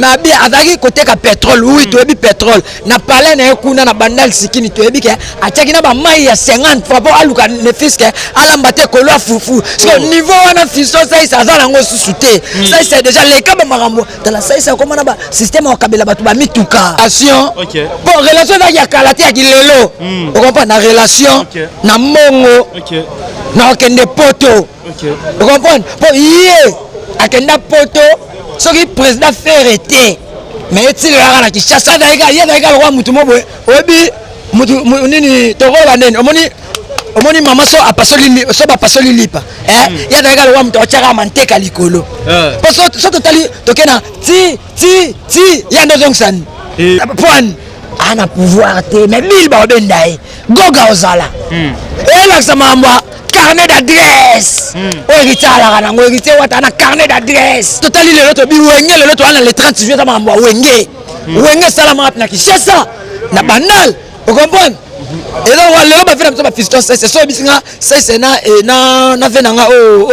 Nabi azaki côté ka pétrole oui tu ebi pétrole na palais na kuna na bandal sikini tu ebi ke ataki na ba mai ya 50 fois pour aluka ne fiske ala mbate ko lo fufu parce que niveau wana fiso ça ça za nango susute ça c'est déjà les cas ba marambo dans la ça c'est comment na ba système au kabela batu ba mituka action bon relation na ya kalati ya kilelo on comprend na relation na mongo na okende poto on comprend bon yé akenda poto soki président fait arrêter mais il a la Kinshasa daïga il y a daïga le roi mutumo obi mutu nini toro la nene omoni mama so apasoli so ba pasoli lipa il y a daïga le roi mutu ochaka manteka likolo parce que so totali tokena ti il y a deux onsan point ana pouvoir te mais mille ba bendai goga ozala et là ça m'a carnet d'adresse. Héritier à la rana, héritier watana carnet d'adresse. Totali le loto bi wenge le loto ana le 30 juillet ta mamba wenge. Wenge salama na Kinshasa na banal. Vous comprenez? Et donc on va faire un fiston c'est ça bisinga c'est na venanga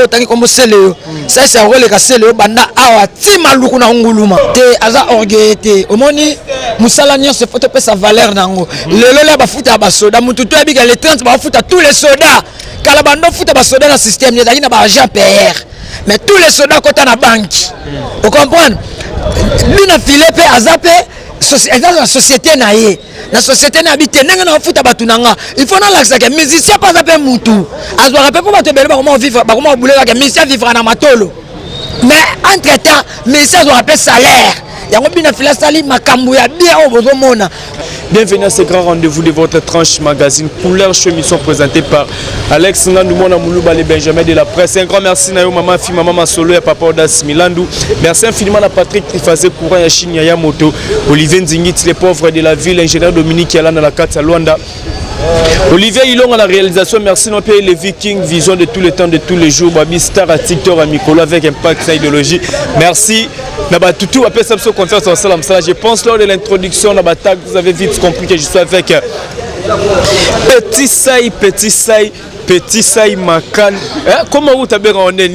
tangi comme sele ça c'est le kasele banda awa ti maluku na nguluma te aza orgueillité omoni musala nyo se photo pe sa valeur nango lelo la ba futa ba soda mutu to abika les 30 ba futa tous les sodas kala bando futa ba soda na système ni na ba agent PR mais tous les sodas kota na banque vous comprenez lui na filé pe azape la société na ye la société na habite nanga na futa batunanga il faut na l'accès que musicien pas ape mutu azwa rappel pour bato bele ba comment vivre ba comment bouler que musicien vivre na matolo mais entre temps musicien azwa rappel salaire yango bina fila sali makambu ya bien au bozomona. Bienvenue à ce grand rendez-vous de votre tranche magazine Couleur Show, émission présentée par Alex Nandoumona Moulouba, les Benjamin de la presse. Un grand merci à maman, fille, maman Masolo et papa Odas Milandou. Merci infiniment à Patrick Trifazé, Courant Yachine Yayamoto, Olivier Nzingit, les pauvres de la ville, ingénieur Dominique Yalan à la carte à Luanda. Olivier Hilong à la réalisation, merci non plus les Vikings, vision de tous les temps, de tous les jours, Babi Star à TikTok, à Mikolo avec Impact sa idéologie. Merci. Tout après ça, je pense lors de l'introduction, vous avez vite compris que je suis avec Petit Saï Makan. Comment vous t'avez rendu?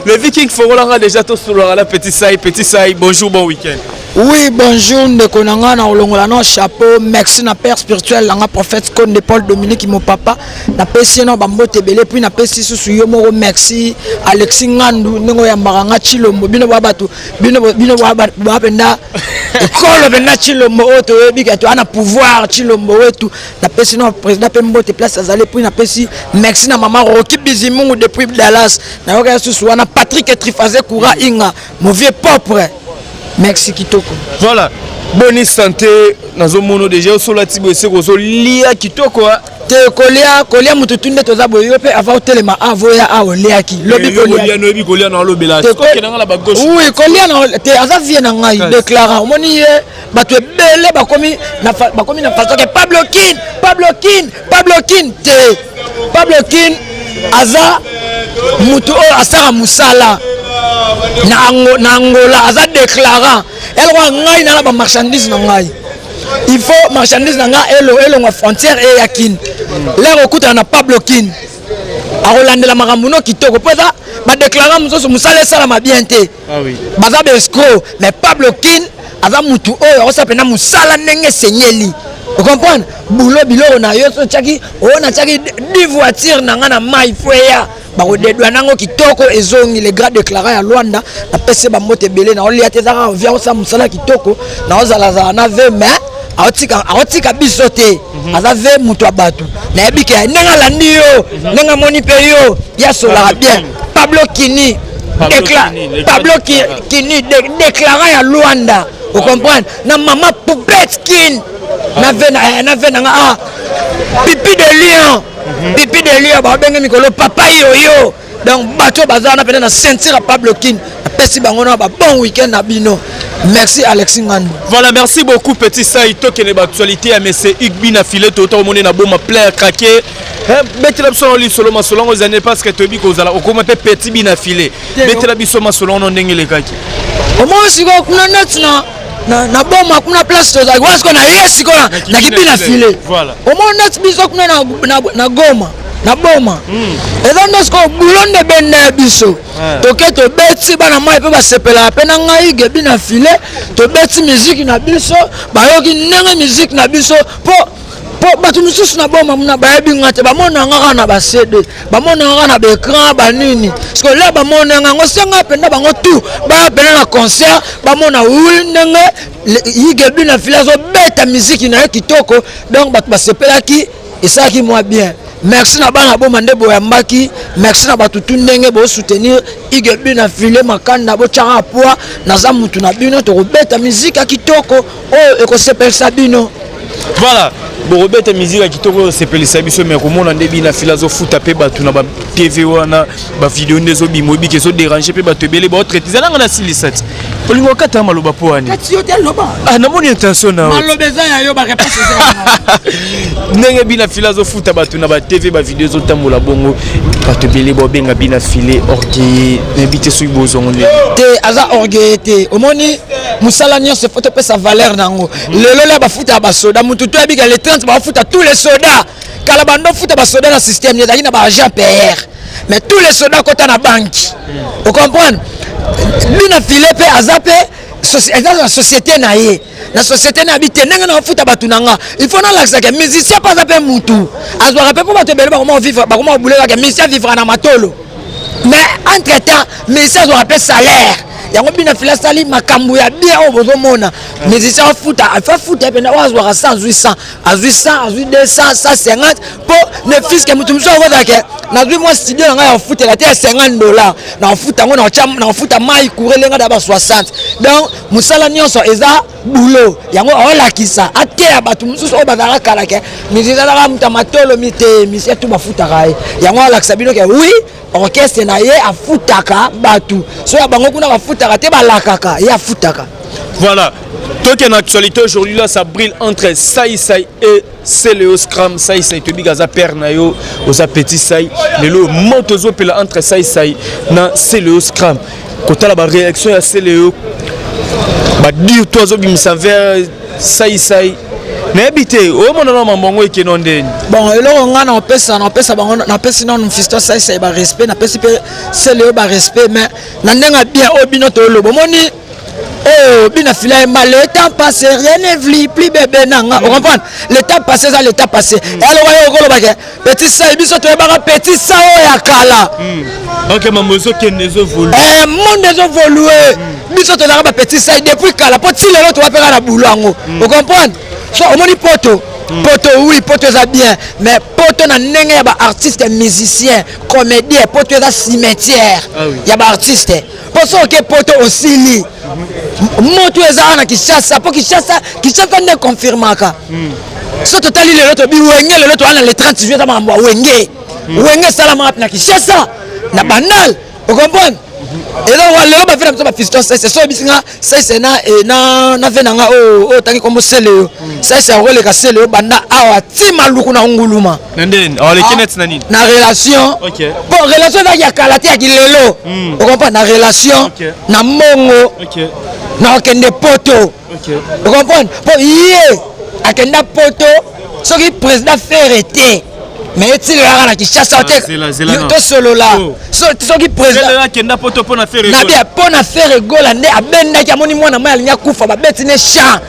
Les Vikings feront déjà tout sur la Petit Saï, bonjour, bon week-end. Oui, bonjour, Nekonanga, na olongolano, chapeau, merci na père spirituel, na prophète Konde Paul Dominique, mon papa, na pesi na bambo tebele, puis na pesi sous yomo, merci, Alexis Ngandou, nengo ya maranga chilombo, bino wabatu, bino wabenda, ekolo benda chilombo, oto ebika, tu ana pouvoir chilombo, oto, na pesi na président Pembo te place azale, puis na pesi, merci na maman Roki Bizimungu depuis Dallas, na yoga sous wana Patrick Trifazé Koura Inga, mon vieux propre. Merci Kitoko. Voilà. Bonne santé. Nazo mono déjà sur la tibo c'est ko lia Kitoko. Te kolia mututunde toza boyo pe avant telema avoya aolia ki. Lobi kolia na lobela. Ko kenanga la ba gauche. Oui, kolia na te aza vie na ngai déclarant. Omoni ye bato ebele bakomi na façon que Pablo Kin te. Pablo Kin aza mutu o asara musala. Na Angola aza déclarant elle wa ngai na ba marchandise na ngai il faut marchandise na ngai elo frontière et yakin là okuta na Pablo Kin a Rolande la makambuno kitoko pesa ba déclarant musoso musala sala mabiente ah oui baza escroc mais Pablo Kin aza mutu oyo osapena musala ndenge senyeli vous comprenez boulot bilo na yo so tchaki ona tchaki 10 voitures na nga na mai foya ba odedwa nango kitoko ezongi les gars déclarés à Luanda na pese ba mote belé na oli atezaka vient sa musala kitoko na ozala za na ve mais aotika bisote aza ve mutu abatu na ebike nenga landi yo nenga moni pe yo ya sola bien Pablo Kini déclaré à Luanda vous comprenez na maman Poupette Kin na vena pipi de lion ba benga mikolo papa yo donc bato bazana pena na sentir Pablo Kin pesi bango na ba bon week-end na bino merci Alexis Ngandou. Voilà, merci beaucoup Petit Saï to kene ba actualité à monsieur Igbi na filet to moni na boma player craqué betela biso oli solo masolongo zane parce que tobi ko zala okoma pe petit bi na filet betela biso masolongo ndenge le kaki au moins siko kuna net na boma kuna place to za wasko na yesi ko na kipi na filet voilà au moins net biso kuna na Goma na boma eza ndosko bulonde benda biso toke to beti bana mai pe basepela pe na ngai gebi na file to beti musique na biso bayoki ndenge musique na biso po batu misusu na boma muna bayebi ngate bamona ngaka na ba CD bamona ngaka na écran banini parce que là bamona ngaka senga penda bango tout ba penda na concert bamona ndenge yigebi na filazo beta musique na kitoko donc batu basepelaki esaki moi bien merci na bana boma nde boyambaki merci na batu ndenge bo soutenir igebi na file makanda bo chara poa na za mutu na bino to beta musique ya kitoko o ekosepelisa bino. Voilà, Robert musique qui toko sepelisa biso mais komona ndebi na filazo futa pe batu na ba TV wana ba vidéo ndezo bimobi ke so déranger pe batu ebele ba traiter zalanga na silisat. Polingo kata maloba poani. Kati hotel loba. Ah na moni intention na. Malobeza ya yo ba réponse za. Ndenge bina filazo futa batu na ba TV ba vidéo zo tambola bongo batu ebele ba benga bina filé orgueil n'habite sui bozongo ne. Te aza orgueil te. Omoni musala nyonso faut pe sa valeur nango. Lelo la ba futa ba soda mutu to abika les 30 ba futa tous les sodas. Kala bando futa ba soda na système yezaki na ba agent PR. Mais tous les sodas kota na banque. Vous comprenez? Bina filé pe azape la société na ye. La société na habite ndenge na futa batu nanga. Il faut na l'accès que musicien pas azape mutu. Azwa rappel pour batu bele ba comment vivre, ba comment bouler que musicien vivre na matolo. Mais entre temps, musicien doit rappeler salaire. Yango bina fila sali makambu ya bien o bozomona musicien futa afa futa pe na wazwa 100 800 à 800 à 200 150 pour ne fils que mutu mso ko dake na dwi moi studio nga ya futa la te $50 na futa ngo na futa mai courir nga d'aba 60 donc musala nyonso eza boulot yango ola kisa ate ya batu mso o bazara kala ke musicien la muta matolo mite musicien tout ba futa kai yango ala sabino ke oui orchestre na ye afutaka batu so ya bango kuna bafutaka te balakaka ye afutaka. Voilà, donc en actualité aujourd'hui là ça brille entre Sai Sai et Céléo Scram. Sai Sai to bigaza père na yo oza petit Sai mais le motozo pela entre Sai Sai na Céléo Scram kota la ba réaction ya Céléo ba dire toi zo bimisa vers Sai Sai n'habité au monde non mambongo et non den bon eloko nga na pesa bango na pesi non fisto Sai Sai ba respect na pesi pe Céléo ba respect mais na ndenga bien obino to lobo moni oh bina fila mal le temps passé rien ne vli plus bébé nanga on comprend le temps passé ça le temps passé alors voyez okolo ba petit Sai biso to ba petit Sai ya kala OK mamozo kenezo volu monde zo voluer biso to ba petit Sai depuis kala poti lelo to ba pera na bulango on comprend so omoni poto oui poto ça bien mais poto na ndenge ya ba artiste musicien comédien poto ça cimetière ya ba artiste pour ça que poto aussi li moto eza na Kinshasa po Kinshasa ne confirmaka so totali lelo to bi wenge lelo to ana le 30 juillet ta mambo wenge salama na Kinshasa na banal vous comprenez. Et là on va faire un fiston c'est ça bisinga c'est na venanga o tangi comme Céléo ça c'est le cas Céléo banda awa tima luku na nguluma ndeni awale kenet na nini na relation OK bon relation da ya kalate ya kilelo on comprend na relation na mongo na okende poto on comprend pour yé akenda poto soki président faire été mais est-il là na Kinshasa to solo là so qui président là kenda poto pona faire na bien pona faire gola nde abenda ki amoni mwana maya linya kufa ba beti ne chant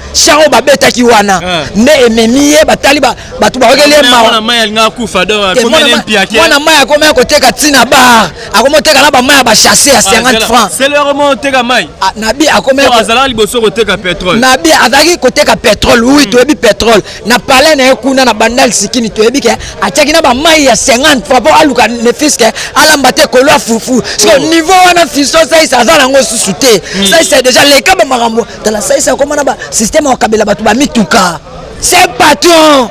o ba beta ki wana nde ememiye batali batu ba okele mwana maya linya kufa do komene mpiake mwana maya komena koteka tina bar akomoteka na ba maya ba chasser à 50 francs c'est le remonter mai na bi akomena azala liboso koteka pétrole na bi azaki koteka pétrole oui to ebi pétrole na palais na ekuna na bandal sikini to ebi ke ataki na ba mai ya 50 francs pour aluka ne fiske alamba te kolwa fufu parce que niveau wana fiso ça ça za nango susute ça c'est déjà les cas ba marambo dans la ça c'est comme na ba système au kabela batu ba mituka c'est patron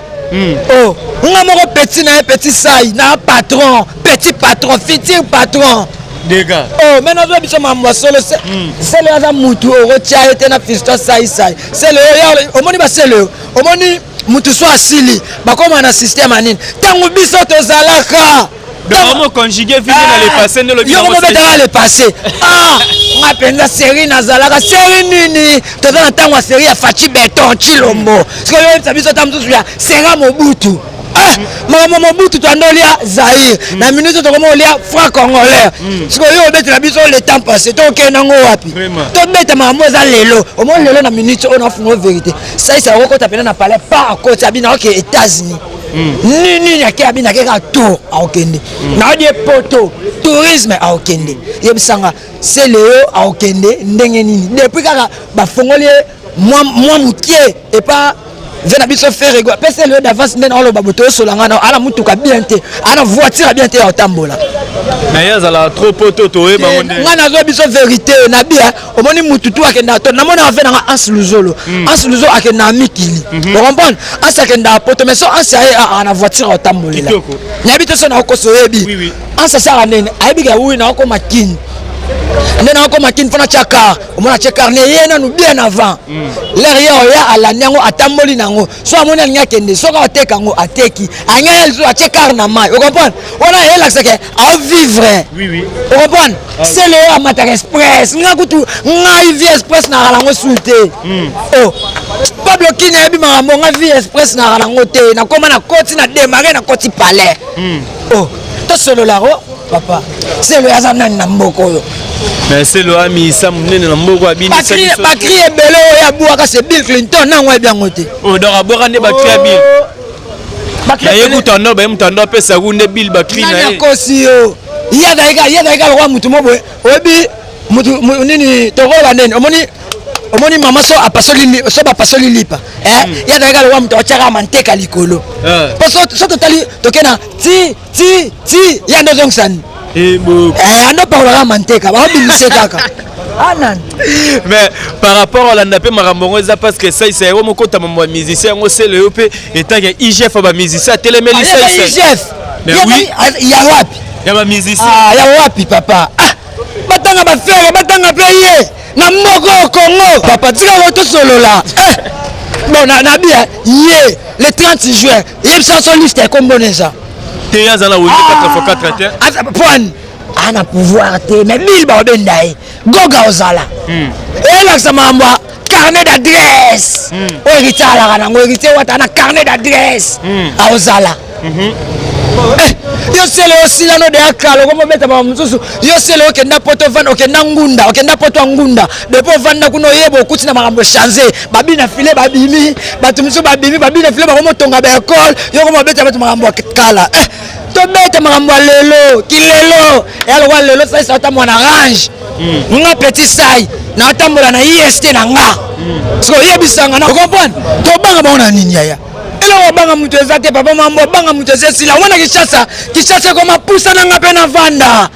oh nga moko petit Sai na patron petit patron futur patron des gars oh maintenant je biso mambo solo c'est le za mutu o rotia ete na fisto Sai c'est le omoni ba c'est le omoni mutu so asili bakoma na système anine tangu biso to zalaka donc conjugué vient dans le passé ne le bien dans le passé on appelle la série nazalaka série nini to dans tango série ya Fachi Beton Chilombo parce que yo biso tamzu ya Sera Mobutu makambo Mobutu twandolia Zaire na minute tokomolia franc congolais siko yo betela biso le temps passé to kenango wapi to beta makambo za lelo au moins lelo na minute on a fungo vérité ça ça okota pena na palais pas à côté abina OK États-Unis nini yake abina keka tour a okende na die poto tourisme a okende yebisanga c'est Léo a okende ndenge nini depuis kaka ba fongoli moi moutier et pas vena biso faire ego pese le d'avance ndena olo baboto solanga na ala mutuka bien te ala voiture bien te otambola na yaza la trop poto to e bangonde ngana zo biso vérité na bien omoni mututu akenda to na mona avena Ans Luzolo akenda mikili vous comprenez Ans akenda poto mais so Ans na voiture otambola nyabito so na okoso yebi Ans sara nene ayibiga wi na okoma kini ndena okoma kini fona chakar omona chakar ne yena nu bien avant l'air ya ala nyango atamboli nango so amoni alinga kende so ka oteka ngo ateki anya zo chakar na mai vous comprenez on a relax que à vivre vous comprenez c'est le Amatar Express nga kutu nga vie express na ala ngo suite oh Pablo Kine ebi marambo nga vie express na ala ngo te na koma na koti na démarrer na koti palais oh to solo la ro papa c'est le azana na mboko mais c'est le ami Sam nene na mboko abini ça bakri ebelo ya buaka c'est Bill Clinton na ngwa bien ngote oh donc abora ne bakri Bill bakri ye mutando ba mutando pesa kunde Bill bakri na ye kosi yo ya daika lo mutu mobo obi mutu nini tokola nene omoni mama so apasoli lipa ya daika lo mutu ochaka manteka likolo parce que so totali tokena ti ya ndo zongsani ando parlera manteka ba bimise kaka anan mais par rapport à l'andapé marambo eza parce que ça c'est vraiment kota mambo musicien ngo c'est le EP étant que IGF ba musicien téléméli ça IGF mais oui ya wapi ya ba musicien ya wapi papa batanga ba fere batanga payer na moko Congo papa tika woto solo là bon na bien ye le 30 juin il s'en sont liste comme bonesa Teyazala oui 4x4 te point ana pouvoir te mais mille ba bendai goga ozala ela sama mwa carnet d'adresse o ritala kana ngo rite wata na carnet d'adresse a ozala yo sele aussi là no de akalo comme beta ba mzusu yo sele okenda poto van okenda poto ngunda depuis vanda kuno yebo okuti na makambo changer babina file babimi batumso babimi babina file ba komotonga ba école yo komo beta batu makambo kala to beta makambo lelo kilelo yalo wa lelo ça ta mwana range nga petit sai na tambola na IST na nga so yebisanga na comprendre to banga ba nini ya ela wabanga mtu ezate papa mambo banga mtu ezesila wana kishasa kwa mapusa na ngape na vanda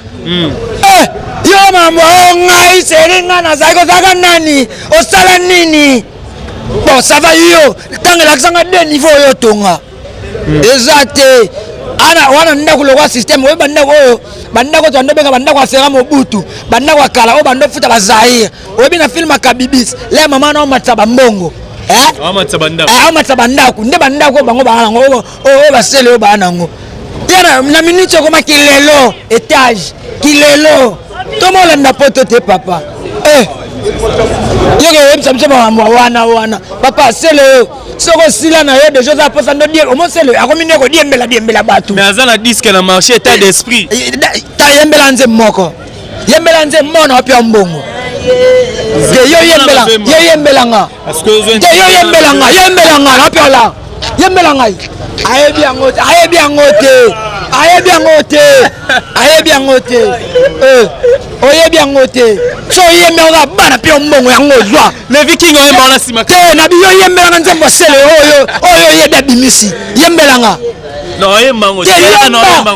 yo mambo ngai seringa na zako zaka nani osala nini bon ça va yo tanga laksanga de niveau yo tonga ezate ana wana ndako lokwa system we bandako to ndobeka bandako afera Mobutu bandako akala o bando futa bazaire obi na film akabibis le mama na mataba mbongo amatsabandako nde bandako bango bana ngo o basele bana ngo yana na minute koma kilelo étage kilelo tomola na poto te papa yego yemsamse mambo wana papa sele soko sila na yo de choses à posa ndo dire au moins sele akomine ko diembela batu mais azana disque na marché état d'esprit ta yembela nze moko mona opia mbongo yo yembelanga na piola yembelanga ayebi angote oyebi angote so yembelanga bana pio mbongo yango zwa le viking oyemba na sima te na biyo yembelanga nzembo sele oyo yeda bimisi yembelanga non oyemba ngote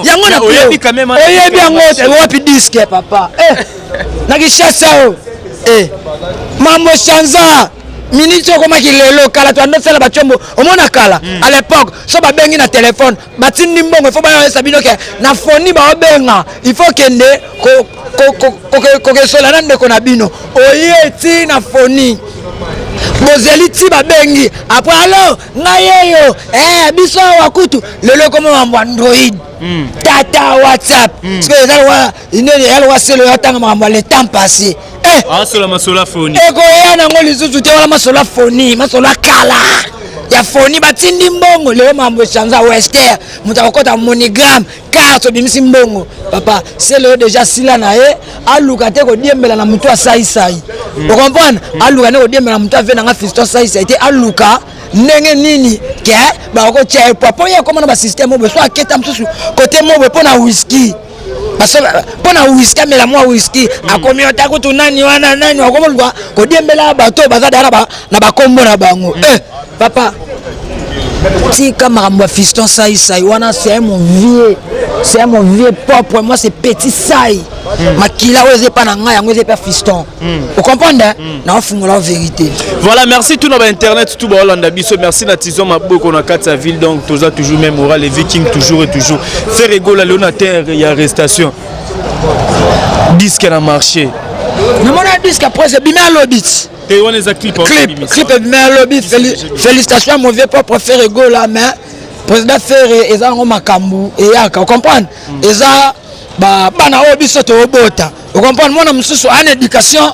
yango na oyebi quand même oyebi angote wapi disque papa na kishasa mambo chanza minute koma kilelo kala to ando sala bachombo omona kala à l'époque so ba bengi na téléphone batindi mbongo faut ba yesa binoke na foni ba obenga il faut kende ko sola nande ko na bino oyeti na foni bozeli ti ba bengi après alors ngayeyo biso wakutu lelo koma mambo Android tata WhatsApp parce que yalwa inene yalwa selo yatanga mambo le temps passé sola masola phone eko yana ngoli zuzu te wala masola phone masola kala ya foni batindi mbongo leo mambo chanza wester mutakota monogram carte bimisi mbongo papa c'est le déjà sila na ye aluka te ko diembela na mutu asai sai vous comprenez aluka ne ko diembela na mutu avena nga fiston sai sai te aluka ndenge nini ke ba ko tia papa ya comment ba système obo so aketa msusu côté mobo pona whisky parce que pona whisky amela moi whisky akomi otakutu nani wana nani wakomolwa ko diembela bato bazada na ba kombo na bango papa tika makambo fiston sai sai wana c'est mon vieux propre moi c'est petit sai makila oze pa na nga yango oze pa fiston vous comprenez na fungola vérité. Voilà, merci tout notre internet tout ba Hollanda biso, merci na Tizon Maboko na kati ville donc toza toujours même moral les Vikings toujours et toujours faire rigoler le terre il y a arrestation disque na marché na mona disque après c'est bimé lobit et on les a clip bimé lobit félicitations mon vieux propre faire rigoler mais président faire eza ngo makambu et yaka vous comprenez eza ba bana o biso to obota vous comprenez mona mususu en éducation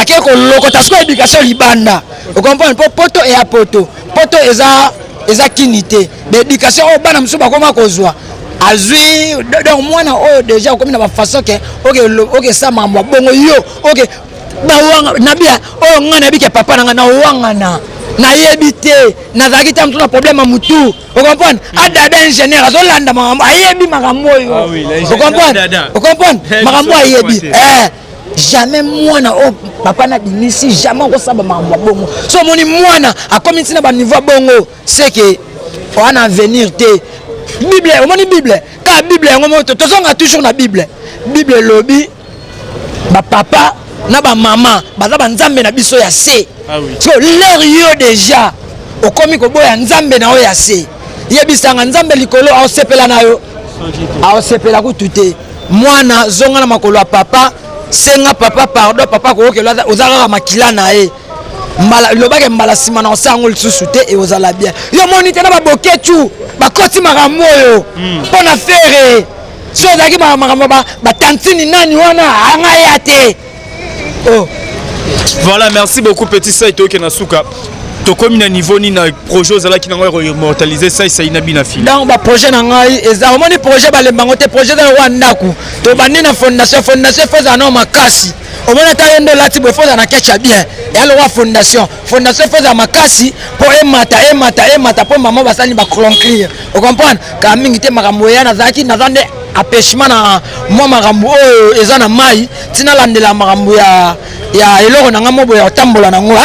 akeko lokota so éducation libanda vous comprenez poto et a poto eza kinité l'éducation o bana mususu bakoma kozwa azui donc mwana o déjà comme na ba façon que OK ça mambo bongo yo OK ba wanga na bia o ngana bike papa na wanga na yebite na zaki tam tuna problème à mutu vous comprenez adada ingénieur azolanda makambo ayebi makambo yo vous comprenez makambo ayebi jamais mwana o papa na dinisi jamais ko saba makambo bongo so moni mwana akomi tina ba niveau bongo c'est que on a venir te Bible omoni Bible ka Bible ngomo to zonga toujours na Bible lobi ba papa na ba mama baza ba nzambe na biso ya se so l'air yo déjà okomi ko boya nzambe na o ya se yebisanga nzambe likolo a sepela na yo a sepela ku tuté mwana zonga na makolo ya papa senga papa pardon papa ko ke ozala makila na e mbala lobake mbala sima na osango lisusu te e ozala bien yo moni te na ba boketu bakoti makambo yo pona faire so zaki makambo ba tantini nani wana anga ya te. Oh. Voilà, merci beaucoup petit Saito Kenasuka. To comme na niveau ni na projet ozala ki nango immortaliser ça ça inabina fini. Donc ba projet na ngai eza omoni projet ba lembango te projet za wandaku. To bandi na fondation foza na makasi. Omona ta yendo lati bo foza na kecha bien. Ya lo wa fondation foza makasi po emata po maman basali ba conclure. Vous comprenez? Ka mingi te makambo ya na zaki na zande apeshima na moi makambo oyo eza na mai tina landela makambo ya eloko na ngamo boya tambola na ngo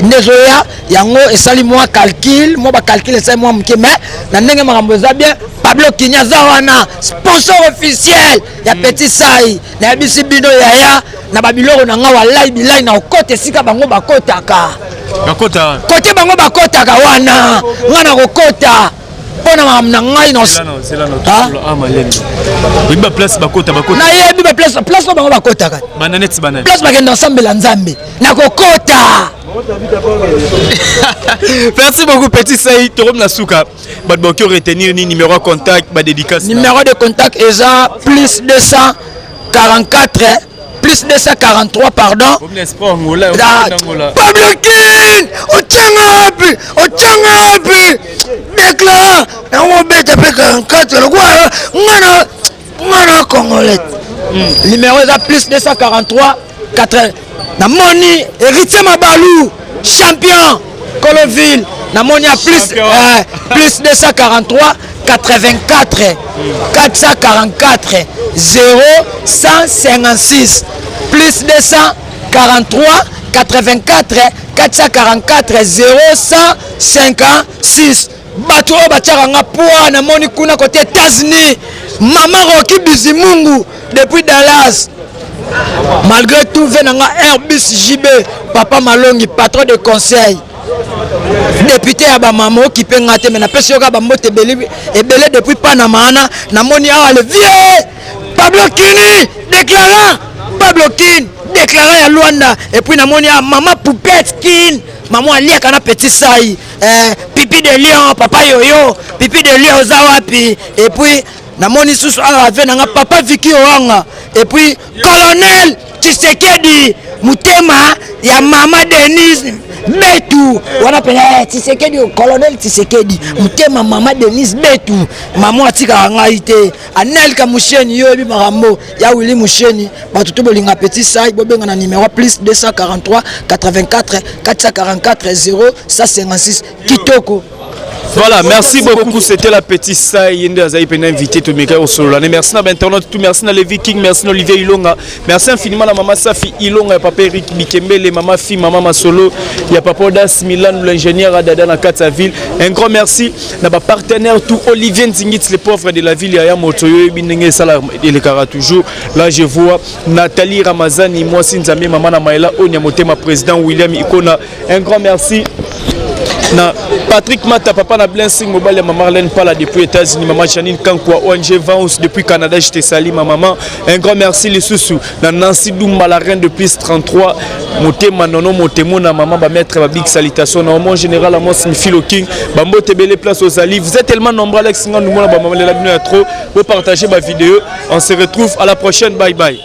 ndezoya yango esali moi calcul moi ba calcul esali moi mkeme na ndenge makambo eza bien Pablo Kinya zawana sponsor officiel ya Petit Sai na bisi bino yaya na babiloko na nga wallahi bilahi na okote sika bango bakotaka kote bango bakotaka wana ngana kokota pona na ngai no c'est là place bakota na yebi ba place bango bakotaka bananeti place bakenda ensemble la nzambe na kokota. Merci beaucoup Petit Saïd Torom Nasuka. Bad Bokyo retenir ni numéro de contact, ba dédicace. Numéro de contact est plus 244 plus 243 pardon. Pablo Kin Ochangapi déclare on bête pe 44 le quoi ngana congolais. Numéro est plus 243 4 na moni héritier Mabalou champion Coloville na moni plus 243 84 444 0156 plus 243 84 444 0156 bato oyo batiakanga poa na moni kuna côté États-Unis Maman Rocky Bizimungu depuis Dallas. Malgré tout, venanga Airbus JB, Papa Malongi, patron de conseil. Député à Bamamo qui peut ngate, mais n'a pas sûr qu'à Bamote Belé depuis Panama, n'a moni à le vieux Pablo Kini déclarant Pablo Kin déclarant à Luanda, et puis n'a moni à Maman Poupette Kin, Maman Alia Kana Petit Saï, Pipi de Lion, Papa Yoyo, Pipi de Lion Zawapi, et puis. Na moni susu avec na papa Viki Oanga et puis colonel Tshisekedi Mutema ya mama Denise Betu wana pena Tshisekedi colonel Tshisekedi mutema mama Denise Betu maman atika ngai te Anel Kamusheni yo bi marambo ya Willy Musheni batuto bolinga petit sai bobenga na numéro plus 243 84 444 0 156 kitoko. Voilà, merci beaucoup. C'était la petite saille. Invité tout le monde. Merci à l'internaute, merci à Levi King, merci à Olivier Ilonga, merci infiniment à maman Safi Ilonga, papa Eric Bikembele, maman Fi, maman Masolo, il y a papa Das Milan, l'ingénieur Adada dans Katsaville. Un grand merci à nos partenaires, tout Olivier Nzingit, les pauvres de la ville, il y a Motoyo, Binenge Salah et le Kara toujours. Là, je vois Nathalie Ramazani, moi Sinzami, maman Namaela, Onyamotema, président William Ikona. Un grand merci. Na Patrick Mata, papa na Blessing Mobile, maman Marlène Pala depuis les États-Unis, maman Janine Kankwa, ONG Vance depuis Canada, je te salue ma maman. Un grand merci les sous-sous. Na Nancy Doumba, la reine de plus 33, Motema Nono Motemo, na maman va mettre ma big salutation. Na mon général, à moi Philo King, Bambo Tebele place aux Ali. Vous êtes tellement nombreux, Alex Singan, nous maman la trop. Vous partagez ma vidéo. On se retrouve à la prochaine. Bye bye.